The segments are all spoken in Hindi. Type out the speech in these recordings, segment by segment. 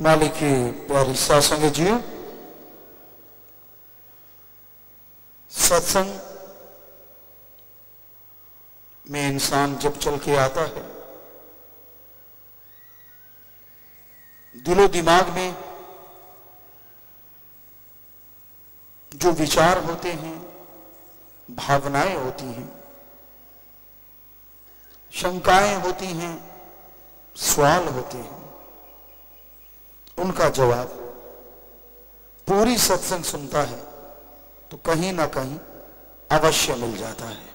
मालिक की प्यारी सत्संग जियो, सत्संग में इंसान जब चल के आता है, दिलो दिमाग में जो विचार होते हैं, भावनाएं होती हैं, शंकाएं होती हैं, सवाल होते हैं, उनका जवाब पूरी सत्संग सुनता है तो कहीं ना कहीं अवश्य मिल जाता है।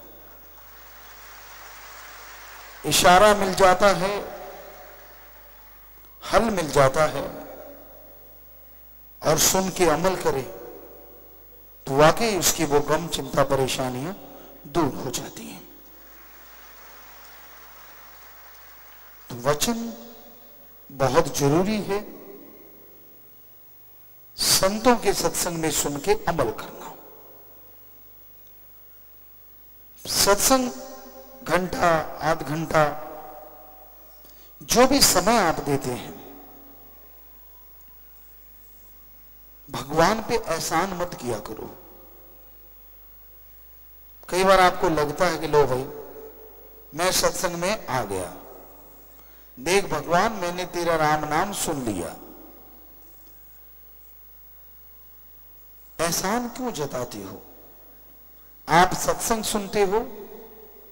इशारा मिल जाता है, हल मिल जाता है, और सुन के अमल करे तो वाकई उसकी वो गम चिंता परेशानियां दूर हो जाती हैं। तो वचन बहुत जरूरी है। संतों के सत्संग में सुन के अमल करना। सत्संग घंटा आध घंटा जो भी समय आप देते हैं, भगवान पे एहसान मत किया करो। कई बार आपको लगता है कि लो भाई मैं सत्संग में आ गया, देख भगवान मैंने तेरा राम नाम सुन लिया। एहसान क्यों जताते हो? आप सत्संग सुनते हो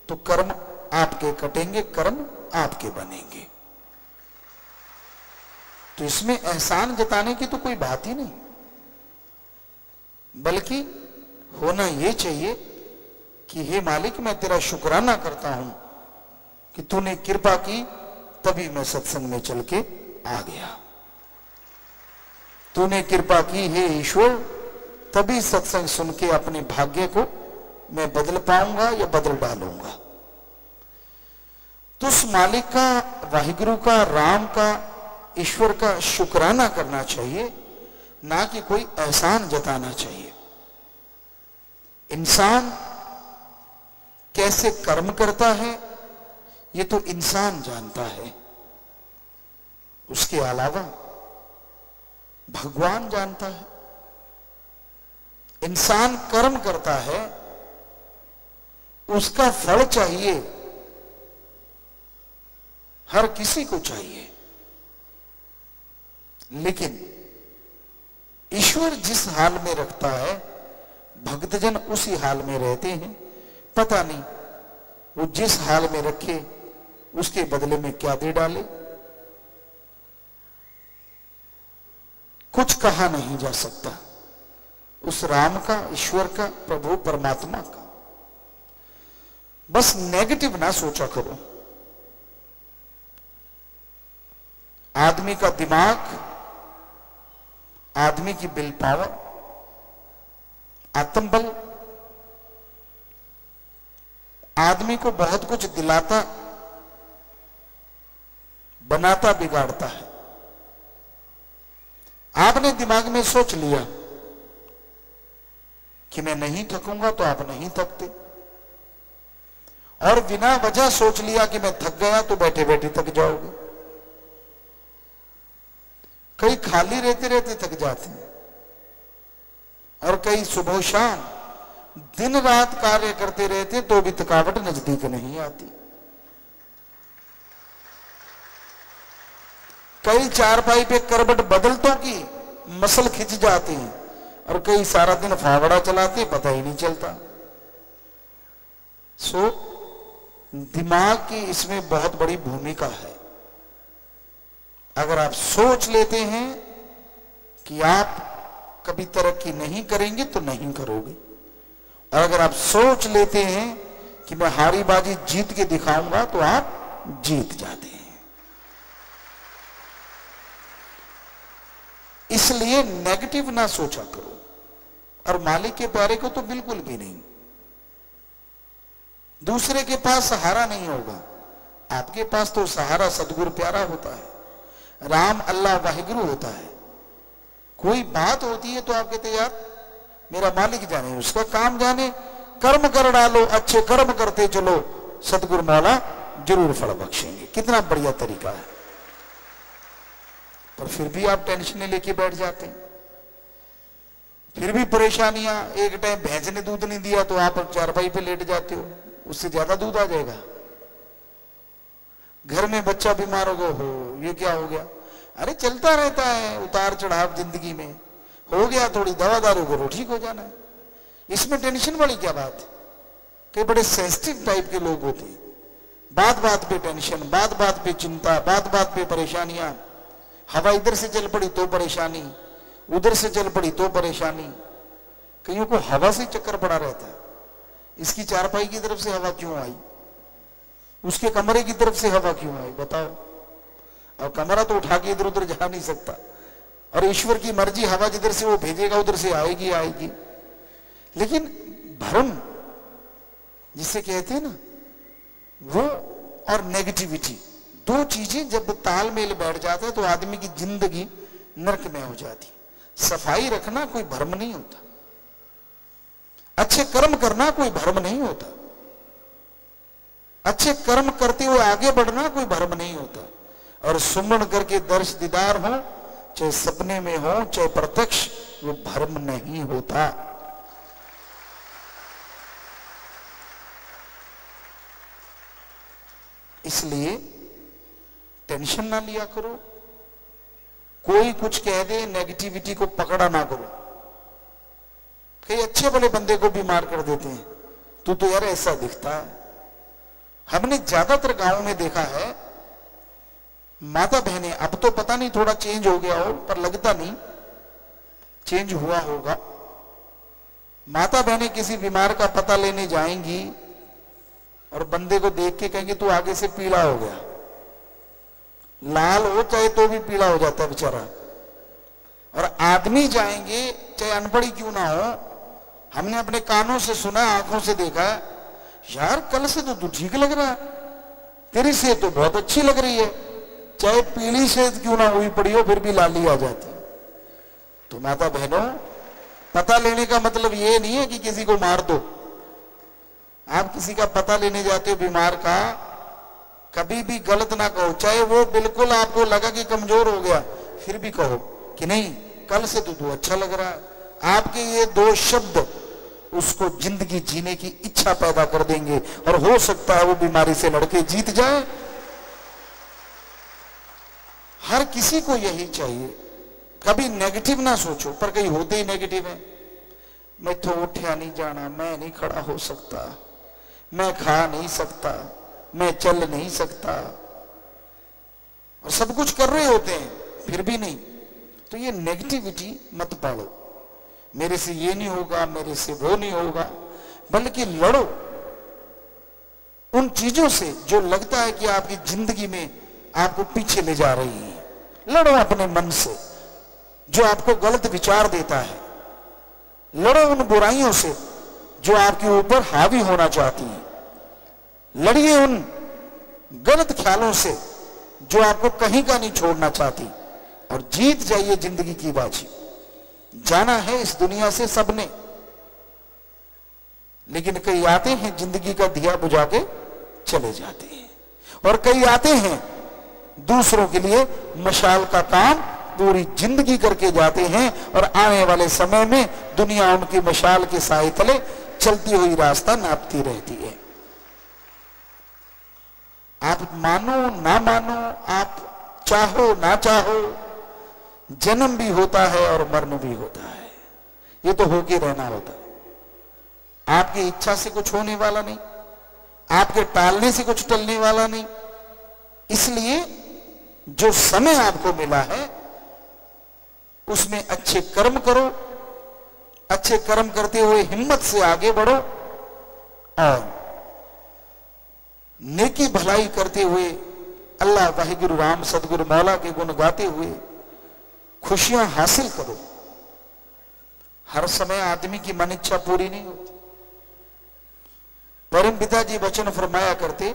तो कर्म आपके कटेंगे, कर्म आपके बनेंगे। तो इसमें एहसान जताने की तो कोई बात ही नहीं, बल्कि होना यह चाहिए कि हे मालिक मैं तेरा शुक्राना करता हूं कि तूने कृपा की, तभी मैं सत्संग में चल के आ गया। तूने कृपा की हे ईश्वर, तभी सत्संग सुन के अपने भाग्य को मैं बदल पाऊंगा या बदल डालूंगा। तो उस मालिक का, वाहिगुरु का, राम का, ईश्वर का शुक्राना करना चाहिए, ना कि कोई एहसान जताना चाहिए। इंसान कैसे कर्म करता है ये तो इंसान जानता है, उसके अलावा भगवान जानता है। इंसान कर्म करता है, उसका फल चाहिए, हर किसी को चाहिए, लेकिन ईश्वर जिस हाल में रखता है भक्तजन उसी हाल में रहते हैं। पता नहीं वो जिस हाल में रखे उसके बदले में क्या दे डाले, कुछ कहा नहीं जा सकता उस राम का, ईश्वर का, प्रभु परमात्मा का। बस नेगेटिव ना सोचा करो। आदमी का दिमाग, आदमी की विल पावर, आत्मबल आदमी को बहुत कुछ दिलाता, बनाता, बिगाड़ता है। आपने दिमाग में सोच लिया कि मैं नहीं थकूंगा तो आप नहीं थकते, और बिना वजह सोच लिया कि मैं थक गया तो बैठे बैठे थक जाओगे। कई खाली रहते रहते थक जाते हैं, और कई सुबह शाम दिन रात कार्य करते रहते तो भी थकावट नजदीक नहीं आती। कई चारपाई पे करवट बदलतों की मसल खिंच जाती हैं, और कई सारा दिन फावड़ा चलाते पता ही नहीं चलता। सो दिमाग की इसमें बहुत बड़ी भूमिका है। अगर आप सोच लेते हैं कि आप कभी तरक्की नहीं करेंगे तो नहीं करोगे, और अगर आप सोच लेते हैं कि मैं हारी बाजी जीत के दिखाऊंगा तो आप जीत जाते हैं। इसलिए नेगेटिव ना सोचा करो, और मालिक के प्यारे को तो बिल्कुल भी नहीं। दूसरे के पास सहारा नहीं होगा, आपके पास तो सहारा सदगुरु प्यारा होता है, राम, अल्लाह, वाहिगुरु होता है। कोई बात होती है तो आप कहते यार मेरा मालिक जाने, उसका काम जाने, कर्म कर डालो, अच्छे कर्म करते चलो, सदगुरु मौला जरूर फल बख्शेंगे। कितना बढ़िया तरीका है। पर फिर भी आप टेंशन लेके बैठ जाते हैं, फिर भी परेशानियां। एक टाइम भैंस ने दूध नहीं दिया तो आप चारपाई पे लेट जाते हो, उससे ज्यादा दूध आ जाएगा। घर में बच्चा बीमार हो ये क्या हो गया, अरे चलता रहता है उतार चढ़ाव जिंदगी में, हो गया थोड़ी दवा दारू करो ठीक हो जाना है, इसमें टेंशन वाली क्या बात है। कई बड़े सेंसिटिव टाइप के लोग होते हैं, बात बात पे टेंशन, बात बात पे चिंता, बात बात पे परेशानियां। हवा इधर से चल पड़ी तो परेशानी, उधर से चल पड़ी तो परेशानी। कईयों को हवा से चक्कर पड़ा रहता है, इसकी चारपाई की तरफ से हवा क्यों आई, उसके कमरे की तरफ से हवा क्यों आई बताओ। और कमरा तो उठा के इधर उधर जा नहीं सकता, और ईश्वर की मर्जी, हवा जिधर से वो भेजेगा उधर से आएगी आएगी। लेकिन भ्रम जिसे कहते हैं ना, वो और नेगेटिविटी, दो चीजें जब तालमेल बैठ जाता है तो आदमी की जिंदगी नरक में हो जाती। सफाई रखना कोई भ्रम नहीं होता, अच्छे कर्म करना कोई भ्रम नहीं होता, अच्छे कर्म करते हुए आगे बढ़ना कोई भ्रम नहीं होता। और सुमरण करके दर्श दीदार हो, चाहे सपने में हो चाहे प्रत्यक्ष, वो भ्रम नहीं होता। इसलिए टेंशन ना लिया करो, कोई कुछ कह दे नेगेटिविटी को पकड़ा ना करो। कई अच्छे भले बंदे को बीमार कर देते हैं, तू तो यार ऐसा दिखता है। हमने ज्यादातर गांवों में देखा है, माता बहनें, अब तो पता नहीं थोड़ा चेंज हो गया हो, पर लगता नहीं चेंज हुआ होगा। माता बहनें किसी बीमार का पता लेने जाएंगी और बंदे को देख के कहेंगे तू आगे से पीला हो गया, लाल हो चाहे तो भी पीला हो जाता है बेचारा। और आदमी जाएंगे चाहे अनपढ़ी क्यों ना हो, हमने अपने कानों से सुना, आंखों से देखा, यार कल से तो तू ठीक लग रहा है, तेरी सेहत तो बहुत अच्छी लग रही है, चाहे पीली सेहत क्यों ना हुई पड़ी हो फिर भी लाली आ जाती। तो माता बहनों, पता लेने का मतलब ये नहीं है कि किसी को मार दो। आप किसी का पता लेने जाते हो बीमार का, कभी भी गलत ना कहो, चाहे वो बिल्कुल आपको लगा कि कमजोर हो गया, फिर भी कहो कि नहीं कल से तो तू अच्छा लग रहा है। आपके ये दो शब्द उसको जिंदगी जीने की इच्छा पैदा कर देंगे, और हो सकता है वो बीमारी से लड़के जीत जाए। हर किसी को यही चाहिए, कभी नेगेटिव ना सोचो, पर कहीं होते ही नेगेटिव है। मैं तो उठा नहीं जाना, मैं नहीं खड़ा हो सकता, मैं खा नहीं सकता, मैं चल नहीं सकता, और सब कुछ कर रहे होते हैं फिर भी नहीं। तो ये नेगेटिविटी मत पालो, मेरे से ये नहीं होगा, मेरे से वो नहीं होगा, बल्कि लड़ो उन चीजों से जो लगता है कि आपकी जिंदगी में आपको पीछे ले जा रही है। लड़ो अपने मन से जो आपको गलत विचार देता है, लड़ो उन बुराइयों से जो आपके ऊपर हावी होना चाहती है, लड़िए उन गलत ख्यालों से जो आपको कहीं का नहीं छोड़ना चाहती, और जीत जाइए जिंदगी की बाजी। जाना है इस दुनिया से सबने, लेकिन कई आते हैं जिंदगी का दिया बुझा के चले जाते हैं, और कई आते हैं दूसरों के लिए मशाल का काम पूरी जिंदगी करके जाते हैं, और आने वाले समय में दुनिया उनकी मशाल के साए तले चलती हुई रास्ता नापती रहती है। आप मानो ना मानो, आप चाहो ना चाहो, जन्म भी होता है और मरण भी होता है, ये तो होके रहना होता है। आपकी इच्छा से कुछ होने वाला नहीं, आपके टालने से कुछ टलने वाला नहीं। इसलिए जो समय आपको मिला है उसमें अच्छे कर्म करो, अच्छे कर्म करते हुए हिम्मत से आगे बढ़ो, और नेकी भलाई करते हुए अल्लाह वाहिगुरु राम सतगुरु मौला के गुण गाते हुए खुशियां हासिल करो। हर समय आदमी की मन इच्छा पूरी नहीं होती। परम पिताजी वचन फरमाया करते,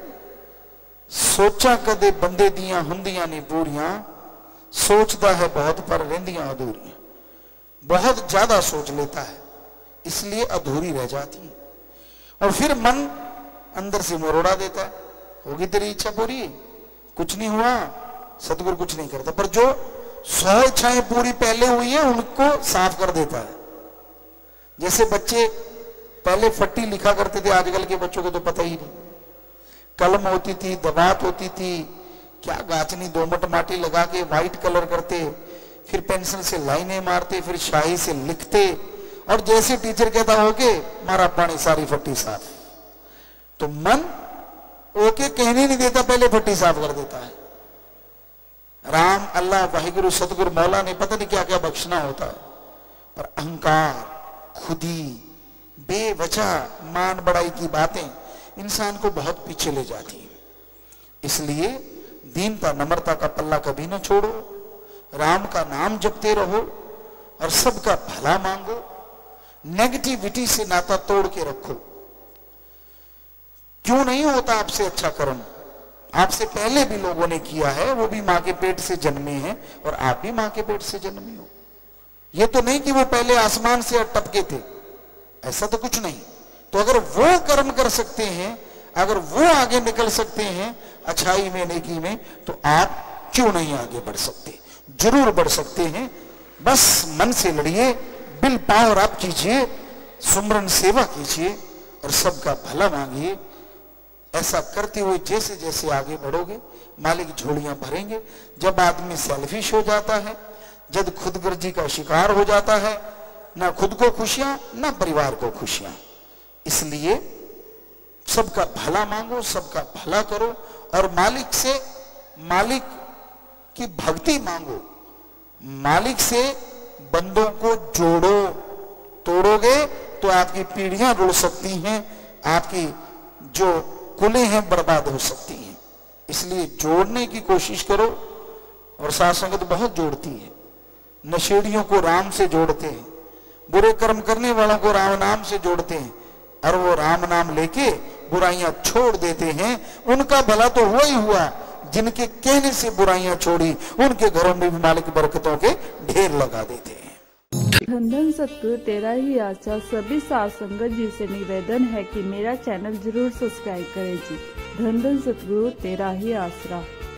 सोचा कदे बंदे दिया हुंदियां ने पूरियां, सोचता है बहुत पर रहंदियां अधूरियां। बहुत ज्यादा सोच लेता है इसलिए अधूरी रह जाती है, और फिर मन अंदर से मरोड़ा देता है, होगी तेरी इच्छा पूरी, कुछ नहीं हुआ, सतगुरु कुछ नहीं करता। पर जो 100 इच्छाएं पूरी पहले हुई हैं उनको साफ कर देता है। जैसे बच्चे पहले फट्टी लिखा करते थे, आजकल के बच्चों को तो पता ही नहीं। कलम होती थी, दवात होती थी, क्या गाचनी दोमट माटी लगा के व्हाइट कलर करते, फिर पेंसिल से लाइनें मारते, फिर शाही से लिखते, और जैसे टीचर कहता होके मारा पानी सारी फट्टी साफ। तो मन ओके कहने नहीं देता, पहले फट्टी साफ कर देता है। राम, अल्लाह, वाहिगुरु, सतगुरु, मौला ने पता नहीं क्या क्या बख्शना होता है, पर अहंकार, खुदी, बेवजह मान बढ़ाई की बातें इंसान को बहुत पीछे ले जाती हैं। इसलिए दीनता, नम्रता का पल्ला कभी ना छोड़ो, राम का नाम जपते रहो और सबका भला मांगो। नेगेटिविटी से नाता तोड़ के रखो। क्यों नहीं होता आपसे अच्छा कर्म? आपसे पहले भी लोगों ने किया है, वो भी मां के पेट से जन्मे हैं और आप भी मां के पेट से जन्मे हो। ये तो नहीं कि वो पहले आसमान से टपके थे, ऐसा तो कुछ नहीं। तो अगर वो कर्म कर सकते हैं, अगर वो आगे निकल सकते हैं अच्छाई में, नेकी में, तो आप क्यों नहीं आगे बढ़ सकते? जरूर बढ़ सकते हैं। बस मन से लड़िए, बिल पावर आप कीजिए, सुमरन सेवा कीजिए और सबका भला मांगिए। ऐसा करते हुए जैसे जैसे आगे बढ़ोगे, मालिक झोलियां भरेंगे। जब आदमी सेल्फिश हो जाता है, जब खुदगर्जी का शिकार हो जाता है, ना खुद को खुशियां ना परिवार को खुशियां। इसलिए सबका भला मांगो, सबका भला करो और मालिक से, मालिक की भक्ति मांगो, मालिक से बंदों को जोड़ो। तोड़ोगे तो आपकी पीढ़ियां रुड़ सकती हैं, आपकी जो कुलें हैं बर्बाद हो सकती हैं। इसलिए जोड़ने की कोशिश करो। और साथ संगत बहुत जोड़ती है। नशेड़ियों को राम से जोड़ते हैं, बुरे कर्म करने वालों को राम नाम से जोड़ते हैं, और वो राम नाम लेके बुराइयां छोड़ देते हैं। उनका भला तो हुआ ही हुआ, जिनके कहने से बुराइयां छोड़ी उनके घरों में भी मालिक बरकतों के ढेर लगा देते हैं। धन धन सतगुरु तेरा ही आशा। सभी साध संगत जी से निवेदन है कि मेरा चैनल जरूर सब्सक्राइब करें जी। धन धन सतगुरु तेरा ही आसरा।